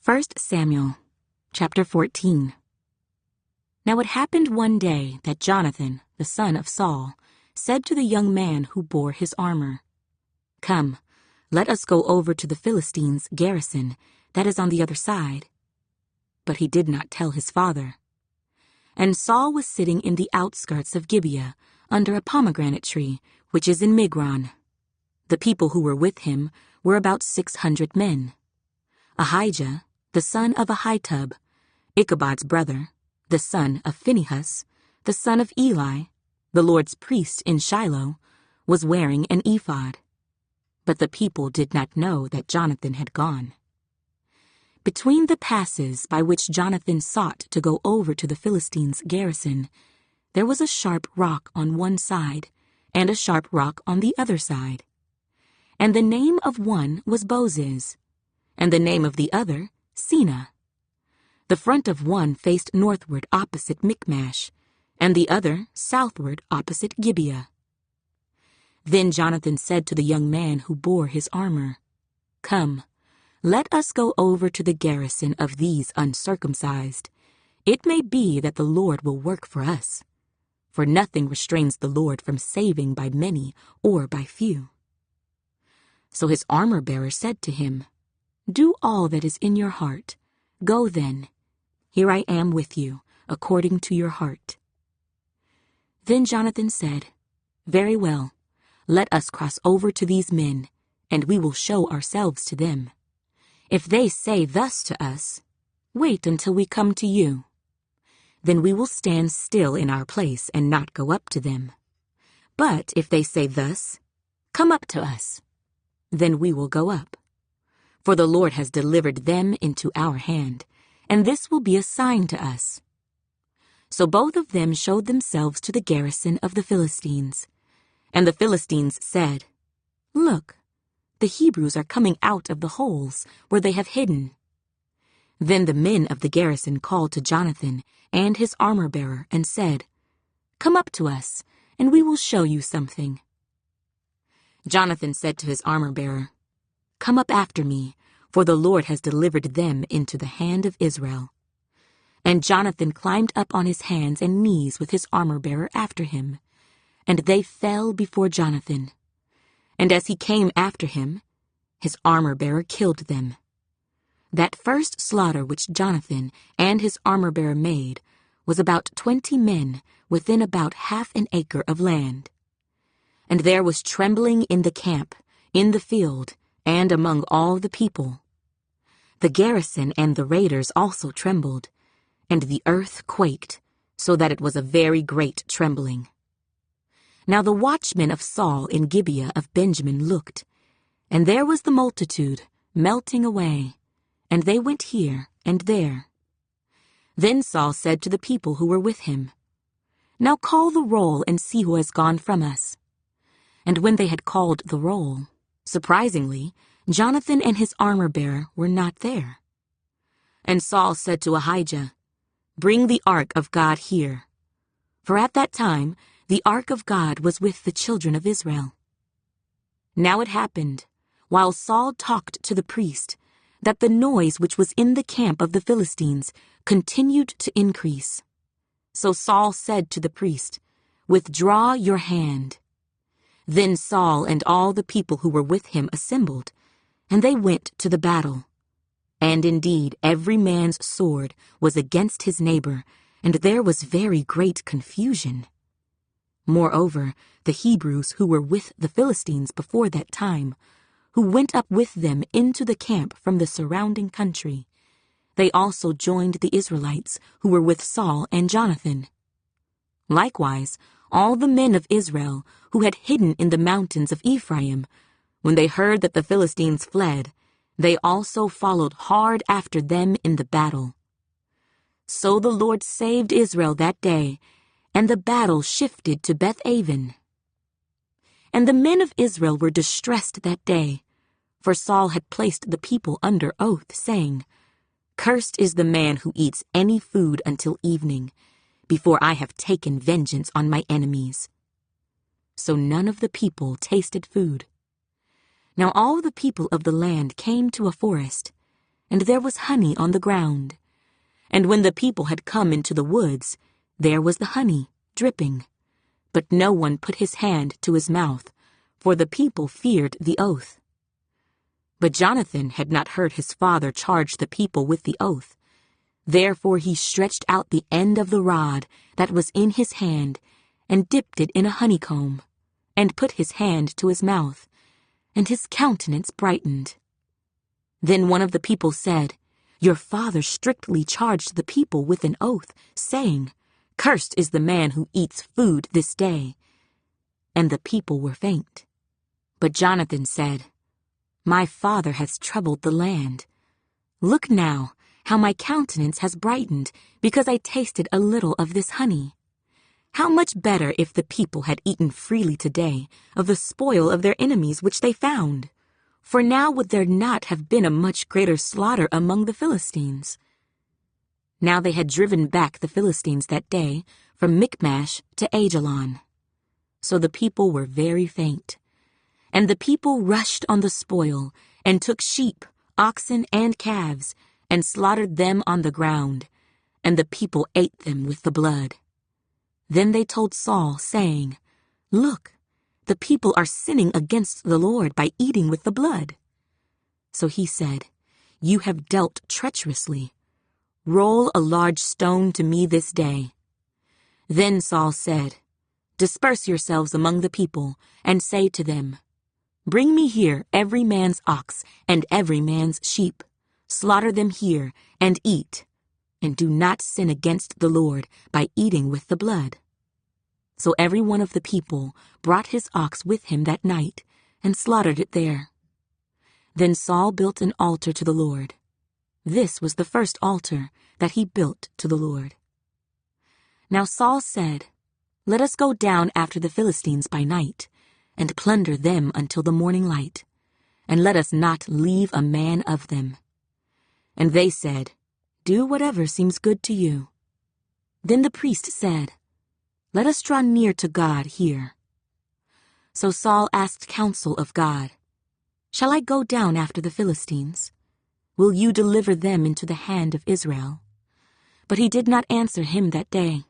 1 Samuel, chapter 14. Now it happened one day that Jonathan, the son of Saul, said to the young man who bore his armor, "Come, let us go over to the Philistines' garrison that is on the other side." But he did not tell his father. And Saul was sitting in the outskirts of Gibeah, under a pomegranate tree, which is in Migron. The people who were with him were about 600 men. Ahijah, the son of Ahitub, Ichabod's brother, the son of Phinehas, the son of Eli, the Lord's priest in Shiloh, was wearing an ephod. But the people did not know that Jonathan had gone. Between the passes by which Jonathan sought to go over to the Philistines' garrison, there was a sharp rock on one side and a sharp rock on the other side. And the name of one was Bozez, and the name of the other Sina. The front of one faced northward opposite Michmash, and the other southward opposite Gibeah. Then Jonathan said to the young man who bore his armor, "Come, let us go over to the garrison of these uncircumcised. It may be that the Lord will work for us, for nothing restrains the Lord from saving by many or by few." So his armor-bearer said to him, "Do all that is in your heart. Go then. Here I am with you, according to your heart." Then Jonathan said, "Very well, let us cross over to these men, and we will show ourselves to them. If they say thus to us, 'Wait until we come to you,' then we will stand still in our place and not go up to them. But if they say thus, 'Come up to us,' then we will go up. For the Lord has delivered them into our hand, and this will be a sign to us." So both of them showed themselves to the garrison of the Philistines. And the Philistines said, "Look, the Hebrews are coming out of the holes where they have hidden." Then the men of the garrison called to Jonathan and his armor-bearer and said, "Come up to us, and we will show you something." Jonathan said to his armor-bearer, "Come up after me, for the Lord has delivered them into the hand of Israel." And Jonathan climbed up on his hands and knees with his armor-bearer after him, and they fell before Jonathan. And as he came after him, his armor-bearer killed them. That first slaughter which Jonathan and his armor-bearer made was about 20 men within about half an acre of land. And there was trembling in the camp, in the field, and among all the people. The garrison and the raiders also trembled, and the earth quaked, so that it was a very great trembling. Now the watchmen of Saul in Gibeah of Benjamin looked, and there was the multitude melting away, and they went here and there. Then Saul said to the people who were with him, "Now call the roll and see who has gone from us." And when they had called the roll, surprisingly, Jonathan and his armor-bearer were not there. And Saul said to Ahijah, "Bring the ark of God here." For at that time the ark of God was with the children of Israel. Now it happened, while Saul talked to the priest, that the noise which was in the camp of the Philistines continued to increase. So Saul said to the priest, "Withdraw your hand." Then Saul and all the people who were with him assembled, and they went to the battle. And indeed every man's sword was against his neighbor, and there was very great confusion. Moreover, the Hebrews who were with the Philistines before that time, who went up with them into the camp from the surrounding country, they also joined the Israelites who were with Saul and Jonathan. Likewise, all the men of Israel who had hidden in the mountains of Ephraim, when they heard that the Philistines fled, they also followed hard after them in the battle. So the Lord saved Israel that day, and the battle shifted to Beth-aven. And the men of Israel were distressed that day, for Saul had placed the people under oath, saying, "Cursed is the man who eats any food until evening, before I have taken vengeance on my enemies." So none of the people tasted food. Now all the people of the land came to a forest, and there was honey on the ground. And when the people had come into the woods, there was the honey, dripping. But no one put his hand to his mouth, for the people feared the oath. But Jonathan had not heard his father charge the people with the oath. Therefore he stretched out the end of the rod that was in his hand, and dipped it in a honeycomb, and put his hand to his mouth, and his countenance brightened. Then one of the people said, "Your father strictly charged the people with an oath, saying, 'Cursed is the man who eats food this day.' And the people were faint. But Jonathan said, 'My father has troubled the land. Look now, how my countenance has brightened, because I tasted a little of this honey. How much better if the people had eaten freely today of the spoil of their enemies which they found. For now would there not have been a much greater slaughter among the Philistines?' Now they had driven back the Philistines that day from Michmash to Ajalon. So the people were very faint. And the people rushed on the spoil, and took sheep, oxen, and calves, and slaughtered them on the ground, and the people ate them with the blood. Then they told Saul, saying, 'Look, the people are sinning against the Lord by eating with the blood.' So he said, 'You have dealt treacherously. Roll a large stone to me this day.' Then Saul said, 'Disperse yourselves among the people, and say to them, Bring me here every man's ox and every man's sheep. Slaughter them here, and eat, and do not sin against the Lord by eating with the blood.' So every one of the people brought his ox with him that night, and slaughtered it there. Then Saul built an altar to the Lord. This was the first altar that he built to the Lord. Now Saul said, 'Let us go down after the Philistines by night, and plunder them until the morning light, and let us not leave a man of them.' And they said, 'Do whatever seems good to you.' Then the priest said, 'Let us draw near to God here.' So Saul asked counsel of God, 'Shall I go down after the Philistines? Will you deliver them into the hand of Israel?' But he did not answer him that day.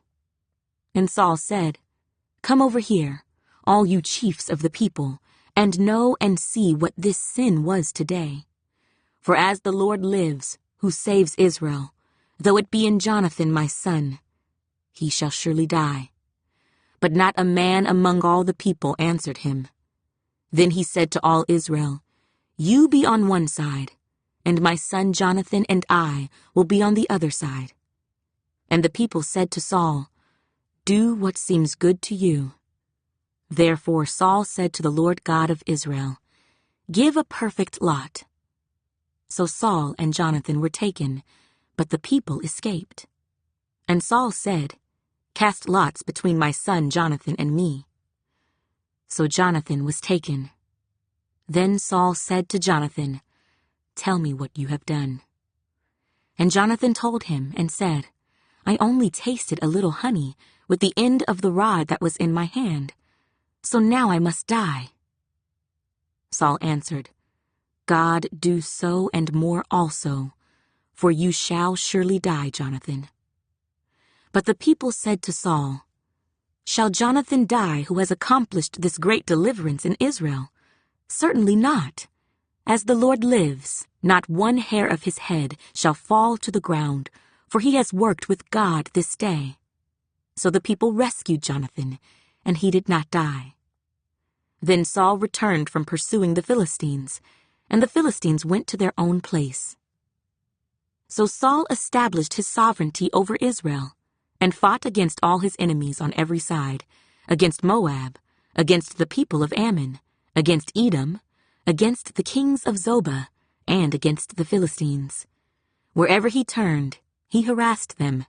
And Saul said, 'Come over here, all you chiefs of the people, and know and see what this sin was today. For as the Lord lives, who saves Israel, though it be in Jonathan my son, he shall surely die.' But not a man among all the people answered him. Then he said to all Israel, 'You be on one side, and my son Jonathan and I will be on the other side.' And the people said to Saul, 'Do what seems good to you.' Therefore Saul said to the Lord God of Israel, 'Give a perfect lot.' So Saul and Jonathan were taken, but the people escaped. And Saul said, 'Cast lots between my son Jonathan and me.' So Jonathan was taken. Then Saul said to Jonathan, 'Tell me what you have done.' And Jonathan told him and said, 'I only tasted a little honey with the end of the rod that was in my hand. So now I must die.' Saul answered, 'God do so and more also, for you shall surely die, Jonathan.' But the people said to Saul, 'Shall Jonathan die who has accomplished this great deliverance in Israel? Certainly not. As the Lord lives, not one hair of his head shall fall to the ground, for he has worked with God this day.' So the people rescued Jonathan, and he did not die. Then Saul returned from pursuing the Philistines, and the Philistines went to their own place. So Saul established his sovereignty over Israel, and fought against all his enemies on every side, against Moab, against the people of Ammon, against Edom, against the kings of Zobah, and against the Philistines. Wherever he turned, he harassed them.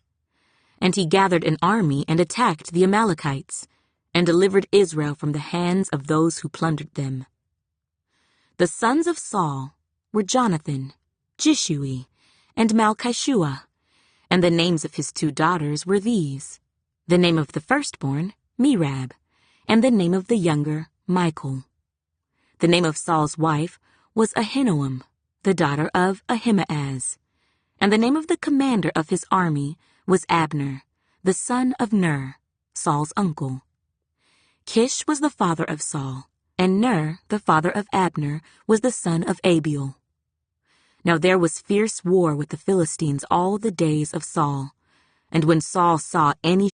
And he gathered an army and attacked the Amalekites, and delivered Israel from the hands of those who plundered them. The sons of Saul were Jonathan, Jishui, and Malchishua, and the names of his 2 daughters were these: the name of the firstborn, Merab, and the name of the younger, Michal. The name of Saul's wife was Ahinoam, the daughter of Ahimaaz. And the name of the commander of his army was Abner, the son of Ner, Saul's uncle. Kish was the father of Saul, and Ner, the father of Abner, was the son of Abiel. Now there was fierce war with the Philistines all the days of Saul. And when Saul saw any